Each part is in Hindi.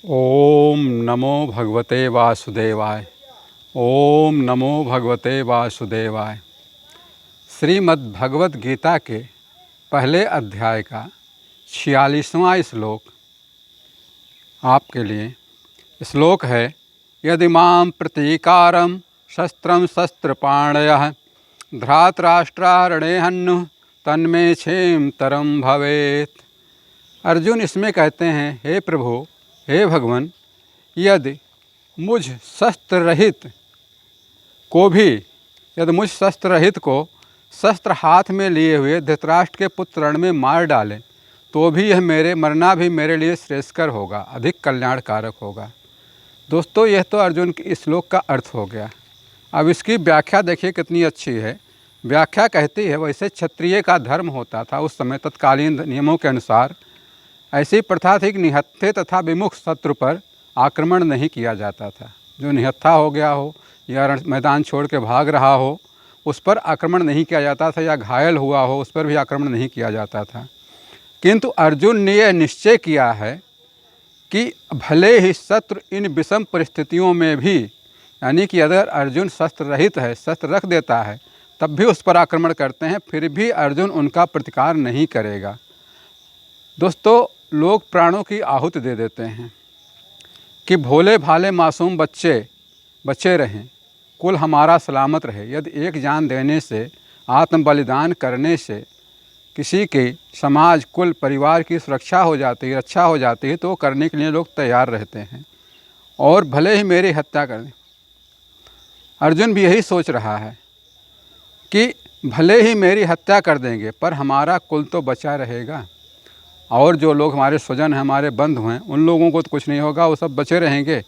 ओम नमो भगवते वासुदेवाय। ओम नमो भगवते वासुदेवाय। श्रीमद् भगवत गीता के पहले अध्याय का 46वां श्लोक आपके लिए। श्लोक है, यदि मां प्रतीकारं शस्त्रं शस्त्रपाणयः धृतराष्ट्रारणे हन्युः तन्मे क्षेमतरं भवेत्। अर्जुन इसमें कहते हैं, हे प्रभु, हे भगवान, यदि मुझ शस्त्र रहित को शस्त्र हाथ में लिए हुए धृतराष्ट्र के पुत्र रण में मार डालें तो भी यह मरना भी मेरे लिए श्रेयस्कर होगा, अधिक कल्याणकारक होगा। दोस्तों, यह तो अर्जुन के श्लोक का अर्थ हो गया। अब इसकी व्याख्या देखिए कितनी अच्छी है। व्याख्या कहती है, वैसे क्षत्रिय का धर्म होता था उस समय तत्कालीन नियमों के अनुसार। ऐसी प्रथा थी कि निहत्थे तथा विमुख शत्रु पर आक्रमण नहीं किया जाता था। जो निहत्था हो गया हो या मैदान छोड़ के भाग रहा हो, उस पर आक्रमण नहीं किया जाता था, या घायल हुआ हो उस पर भी आक्रमण नहीं किया जाता था। किंतु अर्जुन ने यह निश्चय किया है कि भले ही शत्रु इन विषम परिस्थितियों में भी, यानी कि अगर अर्जुन शस्त्र रहित है, शस्त्र रख देता है, तब भी उस पर आक्रमण करते हैं, फिर भी अर्जुन उनका प्रतिकार नहीं करेगा। दोस्तों, लोग प्राणों की आहुति दे देते हैं कि भोले भाले मासूम बच्चे रहें, कुल हमारा सलामत रहे। यदि एक जान देने से, आत्म बलिदान करने से किसी के समाज, कुल, परिवार की सुरक्षा हो जाती है, रक्षा हो जाती है, तो वो करने के लिए लोग तैयार रहते हैं, और भले ही मेरी हत्या कर दें। अर्जुन भी यही सोच रहा है कि भले ही मेरी हत्या कर देंगे पर हमारा कुल तो बचा रहेगा, और जो लोग हमारे स्वजन हैं, हमारे बंधु हैं, उन लोगों को तो कुछ नहीं होगा, वो सब बचे रहेंगे।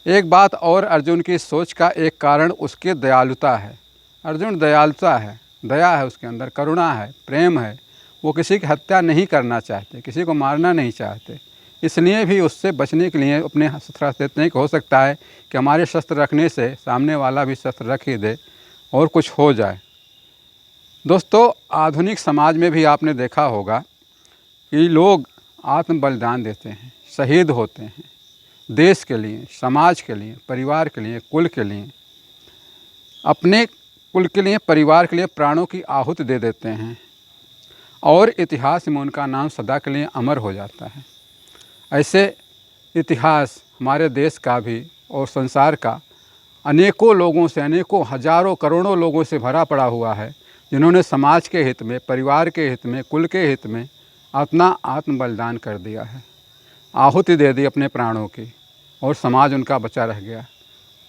एक बात और, अर्जुन की सोच का एक कारण उसकी दयालुता है। अर्जुन दयालुता है, दया है उसके अंदर, करुणा है, प्रेम है। वो किसी की हत्या नहीं करना चाहते, किसी को मारना नहीं चाहते। इसलिए भी उससे बचने के लिए अपने शस्त्र देते हैं कि हो सकता है कि हमारे शस्त्र रखने से सामने वाला भी शस्त्र रख ही दे और कुछ हो जाए। दोस्तों, आधुनिक समाज में भी आपने देखा होगा कि लोग आत्म बलिदान देते हैं, शहीद होते हैं, देश के लिए, समाज के लिए, परिवार के लिए, कुल के लिए, अपने कुल के लिए, परिवार के लिए प्राणों की आहुति दे देते हैं, और इतिहास में उनका नाम सदा के लिए अमर हो जाता है। ऐसे इतिहास हमारे देश का भी और संसार का अनेकों लोगों से, अनेकों हजारों करोड़ों लोगों से भरा पड़ा हुआ है, जिन्होंने समाज के हित में, परिवार के हित में, कुल के हित में अपना आत्म बलिदान कर दिया है, आहुति दे दी अपने प्राणों की, और समाज उनका बचा रह गया।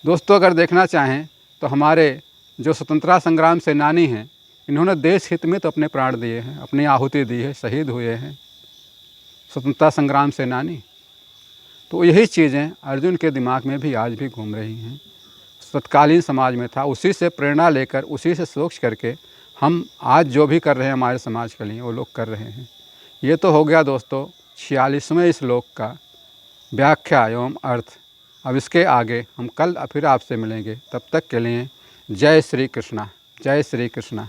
दोस्तों, अगर देखना चाहें तो हमारे जो स्वतंत्रता संग्राम सेनानी हैं, इन्होंने देश हित में तो अपने प्राण दिए हैं, अपनी आहुति दी है, शहीद हुए हैं स्वतंत्रता संग्राम सेनानी। तो यही चीज़ें अर्जुन के दिमाग में भी आज भी घूम रही हैं। तत्कालीन समाज में था, उसी से प्रेरणा लेकर, उसी से सोच करके हम आज जो भी कर रहे हैं हमारे समाज के लिए, वो लोग कर रहे हैं। ये तो हो गया दोस्तों 46वें श्लोक का व्याख्या एवं अर्थ। अब इसके आगे हम कल फिर आपसे मिलेंगे। तब तक के लिए जय श्री कृष्णा, जय श्री कृष्णा।